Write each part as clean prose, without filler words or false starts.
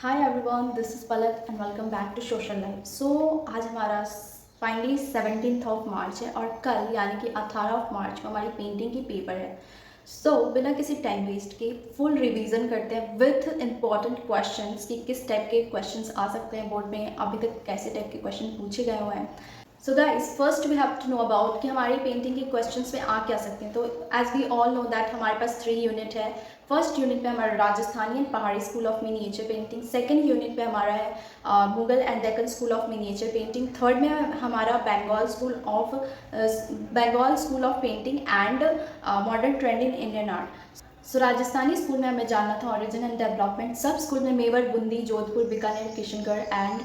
Hi everyone, this is Palak and welcome back to social life. So आज हमारा finally 17th of March है और कल यानी कि 18 ऑफ मार्च को हमारी पेंटिंग की पेपर है। सो बिना किसी टाइम वेस्ट के फुल रिवीजन करते हैं विथ इम्पॉर्टेंट क्वेश्चंस कि किस टाइप के क्वेश्चंस आ सकते हैं बोर्ड में, अभी तक कैसे टाइप के क्वेश्चन पूछे गए हुए हैं। So guys first we have to know about कि हमारी पेंटिंग के क्वेश्चंस में आ क्या सकते हैं। तो as we all know that हमारे पास 3 यूनिट है। फर्स्ट यूनिट पे हमारा Rajasthani and Pahari school of miniature painting, second unit पे हमारा है Mughal and Deccan school of miniature painting, third में हमारा Bengal school of painting and modern trend in Indian art. So Rajasthani school में हमें जानना था origin and development. Sub school में मेवर, बूंदी, जोधपुर, बीकानेर, किशनगढ़ एंड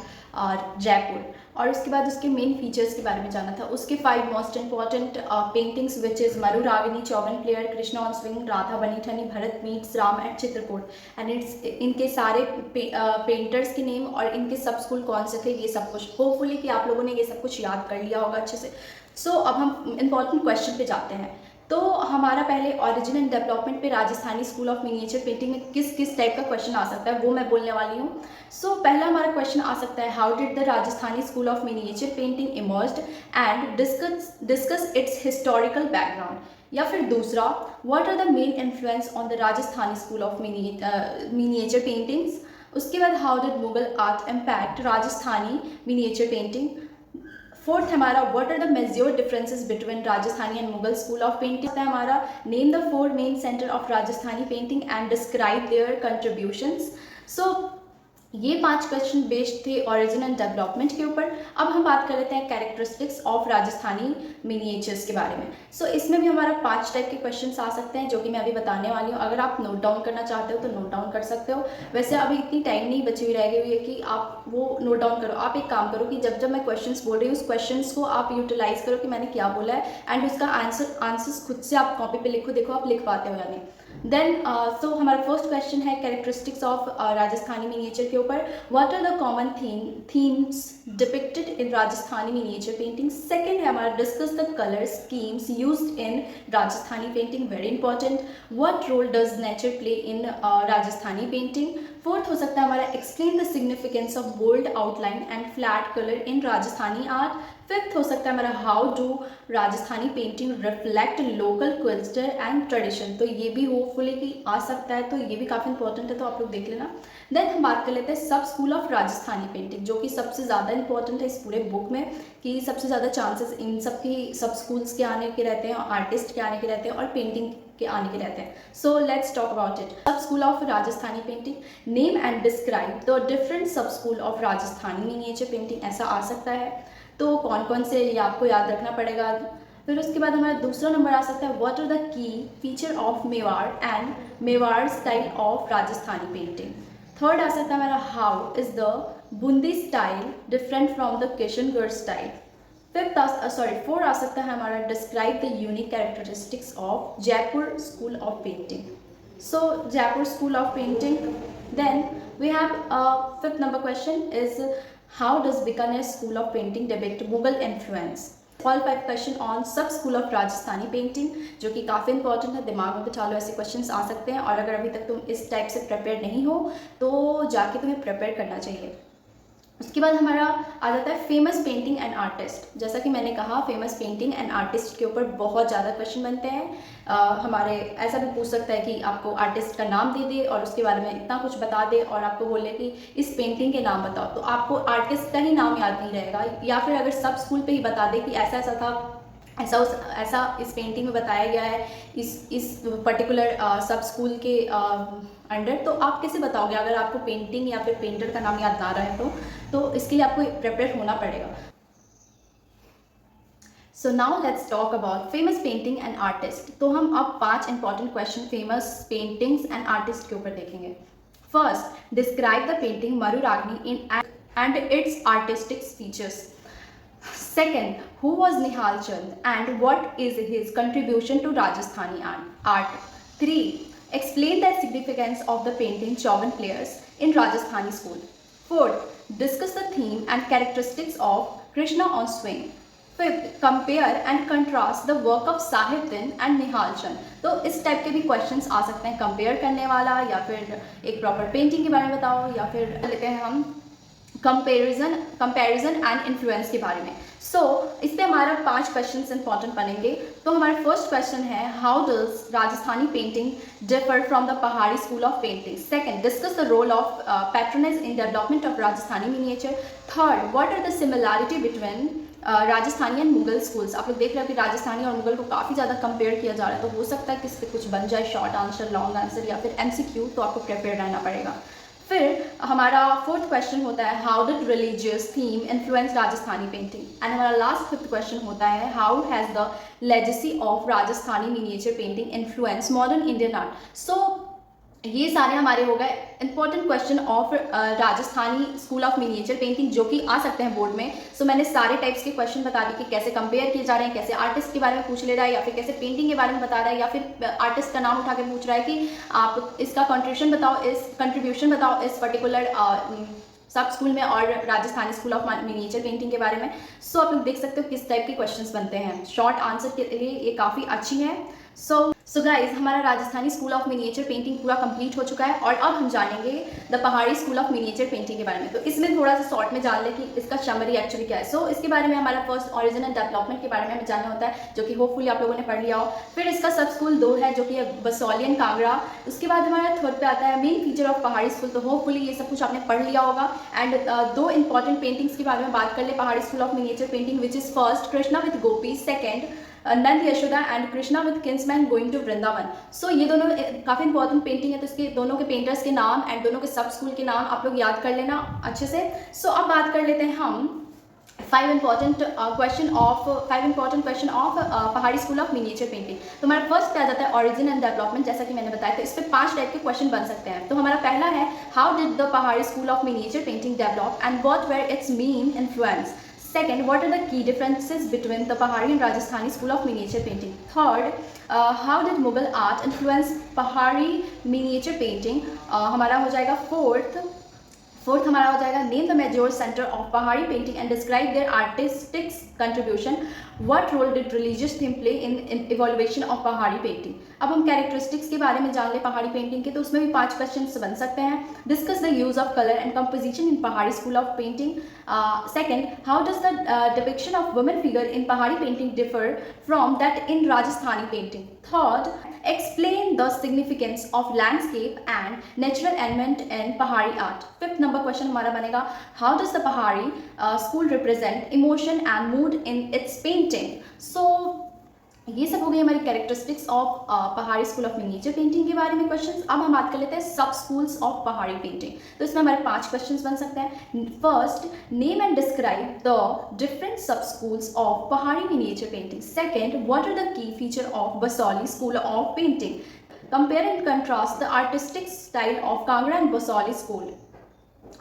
जयपुर, और उसके बाद उसके मेन फीचर्स के बारे में जानना था। उसके 5 most important paintings which is Maru Ragini, Chaugan player, Krishna on swing, Radha Bani Thani, Bharat meets Ram at Chitrakoot and इनके सारे पेंटर्स के नेम और इनके सब स्कूल कौन से थे, ये सब कुछ होपफुली कि आप लोगों ने ये सब कुछ याद कर लिया होगा अच्छे से। सो अब हम इंपॉर्टेंट क्वेश्चन पे जाते हैं। तो हमारा पहले ओरिजिन एंड डेवलपमेंट पे Rajasthani school of miniature painting में किस किस टाइप का क्वेश्चन आ सकता है वो मैं बोलने वाली हूँ। सो पहला हमारा क्वेश्चन आ सकता है, how did the Rajasthani school of miniature painting emerged and discuss its historical background. या फिर दूसरा, what are the main influence on the Rajasthani school of miniature paintings. उसके बाद, how did Mughal art impact Rajasthani miniature painting. Fourth हमारा, what are the major differences between Rajasthani and Mughal school of painting है हमारा, name the 4 main centre of Rajasthani painting and describe there contributions. सो ये 5 question based थे origin and development के ऊपर। अब हम बात कर लेते हैं कैरेक्टरिस्टिक्स ऑफ राजस्थानी मिनिएचर्स के बारे में। सो इसमें भी हमारा 5 टाइप के क्वेश्चंस आ सकते हैं जो कि मैं अभी बताने वाली हूँ। अगर आप नोट डाउन करना चाहते हो तो नोट डाउन कर सकते हो। वैसे अभी इतनी टाइम नहीं बची हुई रह गई हुई है कि आप वो नोट डाउन करो। आप एक काम करो कि जब जब मैं क्वेश्चंस बोल रही हूँ उस क्वेश्चंस को आप यूटिलाइज करो कि मैंने क्या बोला है, एंड उसका आंसर्स खुद से आप कॉपी पे लिखो, देखो आप लिख पाते हो या नहीं। देन सो हमारा फर्स्ट क्वेश्चन है कैरेक्टरिस्टिक्स ऑफ राजस्थानी मिनिएचर के ऊपर। What are the common themes depicted in Rajasthani miniature painting. Second है हमारा, discuss the colour schemes used in Rajasthani painting, very important. What role does nature play in Rajasthani painting. Fourth हो सकता है हमारा, explain the significance of bold outline and flat colour in Rajasthani art. Fifth हो सकता है हमारा, how do Rajasthani painting reflect local culture and tradition. तो ये भी होपफुली कि आ सकता है, तो ये भी काफ़ी इंपॉर्टेंट है, तो आप लोग देख लेना। देन हम बात कर लेते हैं सब स्कूल ऑफ राजस्थानी पेंटिंग, जो कि सबसे ज़्यादा इंपॉर्टेंट है इस पूरे बुक में, कि सबसे ज़्यादा चांसेस इन सब स्कूल्स के आने के रहते हैं, आर्टिस्ट के आने के रहते हैं और पेंटिंग के आने के रहते हैं। So let's talk about it. Sub school of Rajasthani painting, name and describe the different sub school of Rajasthani miniature painting, ऐसा आ सकता है। तो कौन कौन से ये आपको याद रखना पड़ेगा। फिर उसके बाद हमारा दूसरा नंबर आ सकता है, what are the key feature of Mewar and Mewar style of Rajasthani painting. Third आ सकता है हमारा, how is the Bundi style different from the Kishangarh style. Fourth आ सकता है हमारा, describe the unique characteristics of Jaipur school of painting. So Jaipur school of painting. Then we have fifth number question is, how does Bikaner School of Painting depict Mughal influence? All 5 question on सब school of Rajasthani painting, जो कि काफ़ी important है, दिमाग में बिठा लो, ऐसे questions आ सकते हैं। और अगर अभी तक तुम इस टाइप से प्रिपेयर नहीं हो तो जाके तुम्हें प्रिपेयर करना चाहिए। उसके बाद हमारा आ जाता है फेमस पेंटिंग एंड आर्टिस्ट। जैसा कि मैंने कहा, फेमस पेंटिंग एंड आर्टिस्ट के ऊपर बहुत ज़्यादा क्वेश्चन बनते हैं। हमारे ऐसा भी पूछ सकता है कि आपको आर्टिस्ट का नाम दे दे और उसके बारे में इतना कुछ बता दे और आपको बोले कि इस पेंटिंग के नाम बताओ, तो आपको आर्टिस्ट का ही नाम याद नहीं रहेगा। या फिर अगर सब स्कूल पे ही बता दे कि ऐसा ऐसा था, ऐसा इस पेंटिंग में बताया गया है इस पर्टिकुलर सब स्कूल के अंडर, तो आप कैसे बताओगे अगर आपको पेंटिंग या फिर पेंटर का नाम याद ना रहे तो इसके लिए आपको प्रिपेयर होना पड़ेगा। So now let's talk about famous painting and artist. तो हम अब 5 important question famous paintings and artist के ऊपर देखेंगे। First, describe the painting Maru Ragini in and it's artistic features. Second, who was Nihal Chand and what is his contribution to Rajasthani art? 3. Explain the significance of the painting Chauvan players in Rajasthani school. 4. Discuss the theme and characteristics of Krishna on swing. Fifth, compare and contrast the work of Sahibdin and Nihal Chand. तो इस type के भी questions आ सकते हैं, compare करने वाला, या फिर एक प्रॉपर पेंटिंग के बारे में बताओ, या फिर लेते हैं हम कंपैरिजन एंड इन्फ्लुएंस के बारे में। इस पे हमारा 5 क्वेश्चंस इंपॉर्टेंट बनेंगे। तो हमारा फर्स्ट क्वेश्चन है, how does Rajasthani painting differ from the Pahari school of painting. Second, discuss the role of patronage in development of Rajasthani miniature. Third, what are the similarity between Rajasthani and Mughal schools. आप लोग देख रहे हो कि राजस्थानी और मुगल को काफ़ी ज़्यादा कंपेयर किया जा रहा है, तो हो सकता है कि इस पर कुछ बन जाए, शॉर्ट आंसर, लॉन्ग आंसर, या फिर MCQ, तो आपको प्रिपेयर रहना पड़ेगा। फिर हमारा फोर्थ क्वेश्चन होता है, how did religious theme influence Rajasthani painting. And हमारा लास्ट फिफ्थ क्वेश्चन होता है, how has the legacy of Rajasthani miniature painting influence modern Indian art. ये सारे हमारे हो गए important question of Rajasthani school of miniature painting, जो कि आ सकते हैं बोर्ड में। मैंने सारे टाइप्स के क्वेश्चन बता दिए कि कैसे कंपेयर किए जा रहे हैं, कैसे आर्टिस्ट के बारे में पूछ ले रहा है, या फिर कैसे पेंटिंग के बारे में बता रहा है, या फिर आर्टिस्ट का नाम उठा के पूछ रहा है कि आप इसका कंट्रीब्यूशन बताओ इस पर्टिकुलर सब स्कूल में और Rajasthani school of miniature painting के बारे में। आप लोग देख सकते हो किस टाइप के क्वेश्चंस बनते हैं। शॉर्ट आंसर के लिए ये काफ़ी अच्छी है। सो गाइज, हमारा Rajasthani school of miniature painting पूरा कंप्लीट हो चुका है, और अब हम जानेंगे the Pahari school of miniature painting के बारे में। तो इसमें थोड़ा सा शॉर्ट में जान लें कि इसका समरी एक्चुअली क्या है। इसके बारे में हमारा फर्स्ट ओरिजिन एंड डेवलपमेंट के बारे में हमें जानना होता है, जो कि होपफुली आप लोगों ने पढ़ लिया हो। फिर इसका सब स्कूल 2 है, जो कि बसौलियन कांगड़ा। उसके बाद हमारा थर्ड पे आता है मेन फीचर ऑफ पहाड़ी स्कूल। तो होपफुली ये सब कुछ आपने पढ़ लिया होगा। एंड 2 इंपॉर्टेंट पेंटिंग्स के बारे में बात कर ले Pahari school of miniature painting, which is first Krishna with gopi, second Nand Yashoda and Krishna with kinsmen going to Vrindavan. ये दोनों काफ़ी इंपॉर्टेंट पेंटिंग है, तो इसके दोनों के पेंटर्स के नाम एंड दोनों के सब स्कूल के नाम आप लोग याद कर लेना अच्छे से। अब बात कर लेते हैं हम 5 important question of पहाड़ी स्कूल ऑफ मिनिएचर पेंटिंग। तो हमारा फर्स्ट क्या जाता है, ऑरिजिन एंड डेवलपमेंट। जैसा कि मैंने बताया, तो इस पर 5 टाइप के क्वेश्चन बन सकते हैं। तो हमारा पहला है, how did the Pahari school of miniature painting develop and what were it's main influence. Second, what are the key differences between the Pahari and Rajasthani school of miniature painting? Third, how did Mughal art influence Pahari miniature painting? हमारा हो जाएगा fourth हमारा हो जाएगा, name the major centre of Pahari painting and describe their artistic contribution. What role did religious theme play in evolution of Pahari painting. अब हम characteristics के बारे में जान ले पहाड़ी पेंटिंग के, तो उसमें भी 5 क्वेश्चंस बन सकते हैं। Discuss the use of colour and composition in Pahari school of painting. Second, how does the depiction of women figure in Pahari painting differ from that in Rajasthani painting. Third, explain the significance of landscape and natural element in Pahari art. Fifth number question हमारा बनेगा, how does the Pahari school represent emotion and mood in its painting? ये सब हो गई हमारी characteristics of पहाड़ी school of miniature painting के बारे में क्वेश्चंस। अब हम बात कर लेते हैं सब स्कूल्स ऑफ पहाड़ी पेंटिंग। तो इसमें हमारे 5 क्वेश्चंस बन सकते हैं। First, name and describe the different sub schools of Pahari miniature painting. Second, what are the key feature of Basohli school of painting. Compare and contrast the artistic style of Kangra and Basohli school.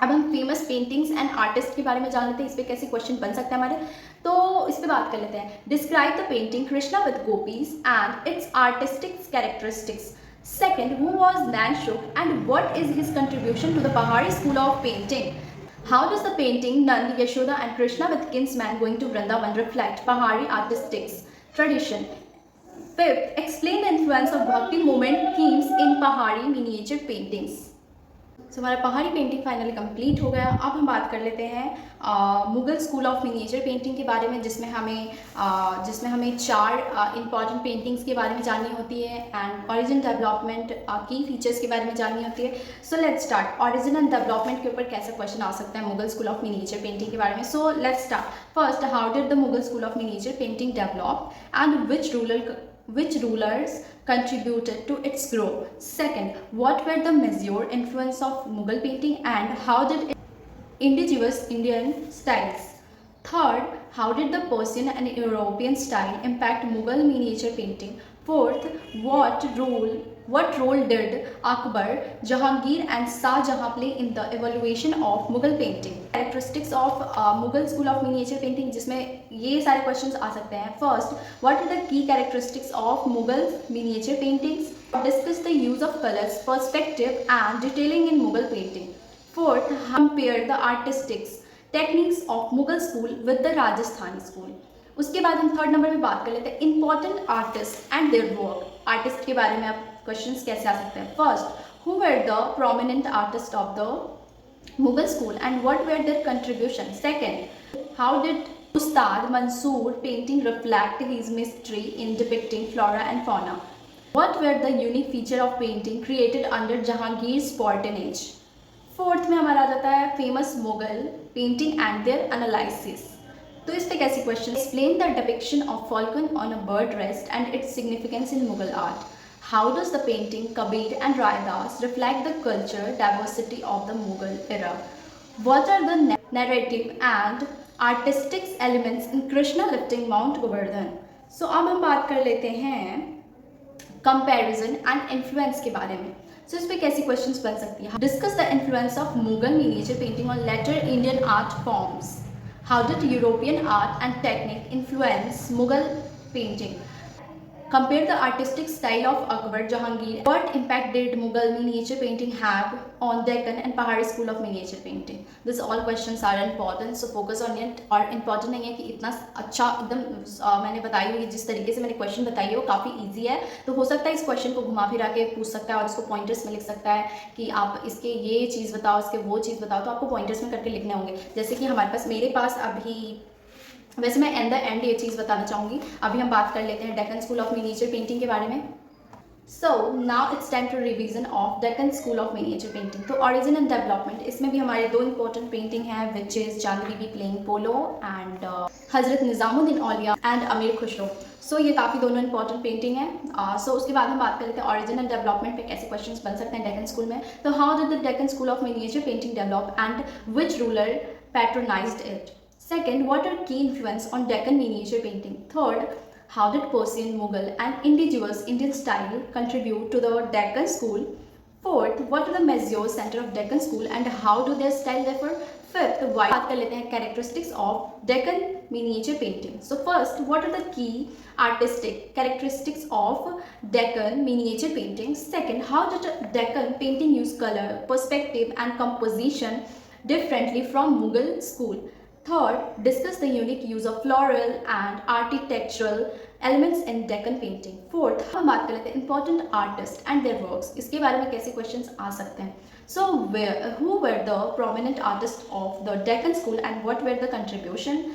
अब हम famous paintings and artist के बारे में जान लेते हैं, इस पर कैसे क्वेश्चन बन सकते हैं हमारे। तो इस पर बात कर लेते हैं। Describe the painting Krishna with gopis and it's artistic characteristics. Second, who was Nanshuk and what is his contribution to the Pahari school of painting? How does the painting Nand, Yashoda and Krishna with kinsman going to Vrindavan reflect Pahari artistics tradition? Fifth, explain the influence of Bhakti movement themes in Pahari miniature paintings. हमारा पहाड़ी painting finally complete हो गया। अब हम बात कर लेते हैं Mughal school of miniature painting के बारे में, जिसमें हमें 4 इंपॉर्टेंट पेंटिंग्स के बारे में जाननी होती है एंड ऑरिजिन डेवलपमेंट की फीचर्स के बारे में जाननी होती है। Let's start. Origin and development के ऊपर कैसा क्वेश्चन आ सकता है Mughal school of miniature painting के बारे में। Let's start. First, how did the Mughal school of miniature painting develop and which rulers contributed to its growth? Second, what were the major influence of Mughal painting and how did indigenous Indian styles? Third, how did the Persian and European style impact Mughal miniature painting? Fourth, what role did Akbar, Jahangir and Shah Jahan play in the evolution of Mughal painting? Characteristics of Mughal school of miniature painting, जिसमें ये सारे questions आ सकते हैं। First, what are the key characteristics of Mughal miniature paintings? Discuss the use of colors, perspective and detailing in Mughal painting. Fourth, compare the artistics techniques of Mughal school with the Rajasthani school. उसके बाद हम third number पे बात कर लेते हैं important artist and their work. Artist के बारे में आप क्वेश्चंस कैसे आ सकते हैं। First, who were the prominent artist of the Mughal school and what were there contribution. Second, how did Ustad Mansoor painting reflect his mystery in depicting flora and fauna? What were the unique feature of painting created under Jahangir's patronage? Fourth में हमारा आ जाता है famous Mughal painting and their analysis. तो इस पे कैसी question, explain the depiction of falcon on a bird rest and its significance in Mughal art. How does the painting Kabir and Raidas reflect the culture diversity of the Mughal era. What are the narrative and artistic elements in Krishna lifting Mount Govardhan? So अब हम बात कर लेते हैं comparison and influence के बारे में। इस पे कैसी क्वेश्चंस बन सकती है। Discuss the influence of Mughal miniature painting on later Indian art forms. How did European art and technique influence Mughal painting. Compare the artistic style of Akbar, Jahangir. What impact did Mughal miniature painting have on Deccan and Pahari school of miniature painting? These all questions are important, so focus on it. और important नहीं है कि इतना अच्छा एकदम मैंने बताई हुई जिस तरीके से मैंने क्वेश्चन बताई है वो काफ़ी इजी है, तो हो सकता है इस क्वेश्चन को घुमा फिरा के पूछ सकता है और इसको पॉइंटर्स में लिख सकता है कि आप इसके ये चीज़ बताओ, इसके वो चीज़ बताओ, तो आपको पॉइंटर्स में करके लिखने होंगे। जैसे कि मेरे पास अभी, वैसे मैं एट द एंड ये चीज़ बताना चाहूँगी। अभी हम बात कर लेते हैं Deccan school of miniature painting के बारे में। So now it's time to revision of Deccan school of miniature painting. तो ऑरिजिन एंड डेवलपमेंट, इसमें भी हमारे दो इंपॉर्टेंट पेंटिंग हैं विच इज़ चांद बीबी playing polo and Hazrat Nizamuddin Auliya and अमीर खुसरो। सो ये काफ़ी दोनों इंपॉर्टेंट पेंटिंग है। सो उसके बाद हम बात कर लेते हैं ऑरिजिन एंड डेवलपमेंट पे कैसे क्वेश्चंस बन सकते हैं डेक्कन स्कूल में। तो how did the Deccan school of miniature painting develop and which ruler patronised it. Second, what are key influence on Deccan miniature painting? Third, how did Persian, Mughal and indigenous Indian style contribute to the Deccan school? Fourth, what are the measures center of Deccan school and how do their style differ? Fifth, why बात कर लेते हैं characteristics of Deccan miniature painting. So first, what are the key artistic characteristics of Deccan miniature painting? Second, how did Deccan painting use color, perspective and composition differently from Mughal school? Third, discuss the unique use of floral and architectural elements in Deccan painting. Fourth, हम बात कर लेते हैं important artists and their works. इसके बारे में कैसे questions आ सकते हैं। So, who were the prominent artists of the Deccan school and what were the contribution?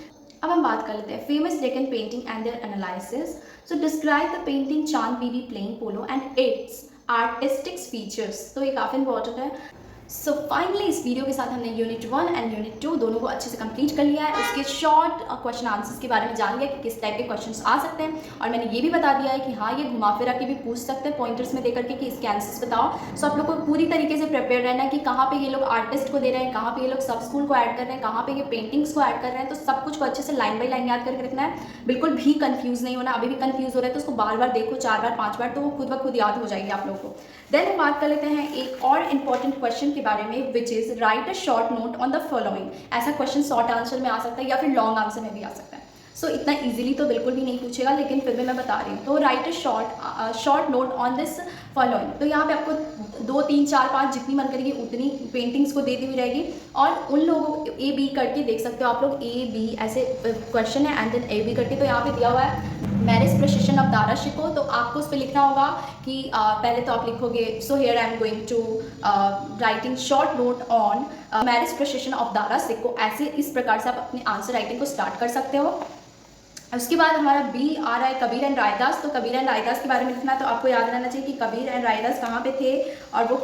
अब हम बात कर लेते हैं famous Deccan painting and their analysis. So, describe the painting चांद बीबी playing polo and its artistic features. तो ये काफ़ी important है। सो फाइनली इस वीडियो के साथ हमने यूनिट 1 एंड यूनिट 2 दोनों को अच्छे से कंप्लीट कर लिया है। उसके शॉर्ट क्वेश्चन आंसर्स के बारे में जान लिया कि किस टाइप के क्वेश्चंस आ सकते हैं और मैंने ये भी बता दिया है कि हाँ ये घुमा फिरा के भी पूछ सकते हैं पॉइंटर्स में दे करके कि इसके आंसर्स बताओ। सो आप लोग को पूरी तरीके से प्रिपेयर रहना है कि कहाँ पे ये लोग आर्टिस्ट को दे रहे हैं, कहाँ पे ये लोग सब स्कूल को ऐड कर रहे हैं, कहाँ पे ये पेंटिंग्स को ऐड कर रहे हैं। तो सब कुछ को अच्छे से लाइन बाई लाइन याद करके रखना है, बिल्कुल भी कंफ्यूज नहीं होना। अभी भी कंफ्यूज हो रहा है तो उसको बार बार देखो, 4 बार 5 बार, तो वो खुद ब खुद याद हो जाएगी आप लोगों को। देन हम बात कर लेते हैं एक और इंपॉर्टेंट क्वेश्चन के बारे में which is right a short note on the following. ऐसा क्वेश्चन शॉर्ट आंसर में आ सकता है या फिर लॉन्ग आंसर में भी आ सकता है। सो इतना इजीली तो बिल्कुल भी नहीं पूछेगा, लेकिन फिर भी मैं बता रही हूँ। तो right a short note on this following. तो यहाँ पे आपको 2 3 4 5 जितनी मन करेगी उतनी पेंटिंग्स को दे दी हुई रहेगी और उन लोगों को ए बी करके देख सकते हो आप लोग। ए बी ऐसे क्वेश्चन है एंड देन ए बी करके। तो यहाँ पे दिया हुआ है marriage procession of Dara Shikoh, तो आपको उस पर लिखना होगा कि पहले तो आप लिखोगे so here I am going to writing short note on marriage procession of Dara Shikoh. ऐसे इस प्रकार से आप अपने आंसर राइटिंग को स्टार्ट कर सकते हो। उसके बाद हमारा बी आ रहा है कबीर एंड रायदास। तो कबीर एंड रायदास के बारे में लिखना है। तो आपको याद रहना चाहिए कि कबीर एंड रायदास कहाँ पे थे और वो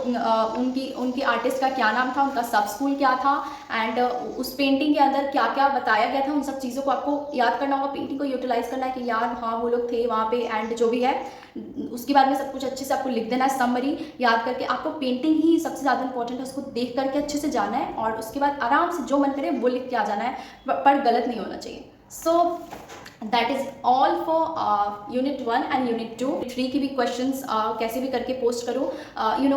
उनकी आर्टिस्ट का क्या नाम था, उनका सब स्कूल क्या था एंड उस पेंटिंग के अंदर क्या क्या बताया गया था। उन सब चीज़ों को आपको याद करना होगा, पेंटिंग को यूटिलाइज करना है कि यार हाँ वो लोग थे वहाँ पे एंड जो भी है उसके बारे में सब कुछ अच्छे से आपको लिख देना है। समरी याद करके आपको पेंटिंग ही सबसे ज़्यादा इंपॉर्टेंट है, उसको देख करके अच्छे से जाना है और उसके बाद आराम से जो मन करे वो लिख के आ जाना है, पर गलत नहीं होना चाहिए। So that is all for unit 1 and unit 2। 3 की भी क्वेश्चंस कैसे भी करके पोस्ट करो।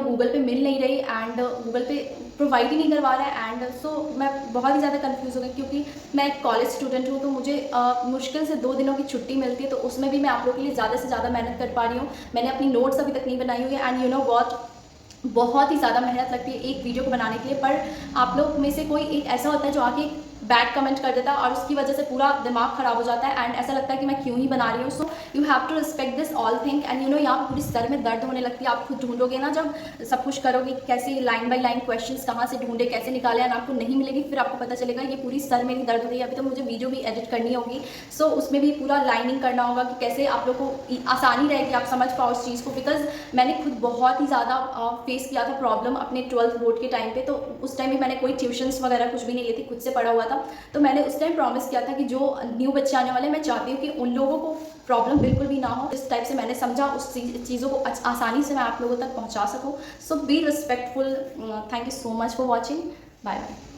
गूगल पे मिल नहीं रही एंड गूगल पे प्रोवाइड ही नहीं करवा रहा है एंड सो मैं बहुत ही ज़्यादा कंफ्यूज हो गई क्योंकि मैं एक कॉलेज स्टूडेंट हूँ। तो मुझे मुश्किल से 2 दिनों की छुट्टी मिलती है, तो उसमें भी मैं आप लोगों के लिए ज़्यादा से ज़्यादा मेहनत कर पा रही हूँ। मैंने अपनी नोट्स अभी तक नहीं बनाई हुई है एंड बहुत ही ज़्यादा मेहनत लगती है एक वीडियो को बनाने के लिए। पर आप लोग में से कोई एक ऐसा होता है जो आके बैड कमेंट कर देता है और उसकी वजह से पूरा दिमाग ख़राब हो जाता है एंड ऐसा लगता है कि मैं क्यों ही बना रही हूँ। So you have to respect this all thing and यहाँ पर पूरी सर में दर्द होने लगती है। आप खुद ढूंढोगे ना जब सब कुछ करोगे कैसे लाइन बाय लाइन क्वेश्चंस कहाँ से ढूंढे कैसे निकाले एंड आपको नहीं मिलेगी, फिर आपको पता चलेगा ये पूरी सर मेरी दर्द हो रही है। अभी तो मुझे वीडियो भी एडिट करनी होगी, सो उसमें भी पूरा लाइनिंग करना होगा कि कैसे आप लोग को आसानी रहेगी, आप समझ पाओ उस चीज़ को। बिकॉज मैंने खुद बहुत ही ज़्यादा फेस किया था प्रॉब्लम अपने 12th बोर्ड के टाइम पे। तो उस टाइम भी मैंने कोई ट्यूशन्स वगैरह कुछ भी नहीं ली थी, खुद से पढ़ा हुआ था। तो मैंने उस टाइम प्रॉमिस किया था कि जो न्यू बच्चे आने वाले मैं चाहती हूँ कि उन लोगों को प्रॉब्लम बिल्कुल भी ना हो। इस टाइप से मैंने समझा, उस चीज़ों को आसानी से मैं आप लोगों तक पहुँचा सकूँ। So be respectful. Thank you so much for watching. Bye bye.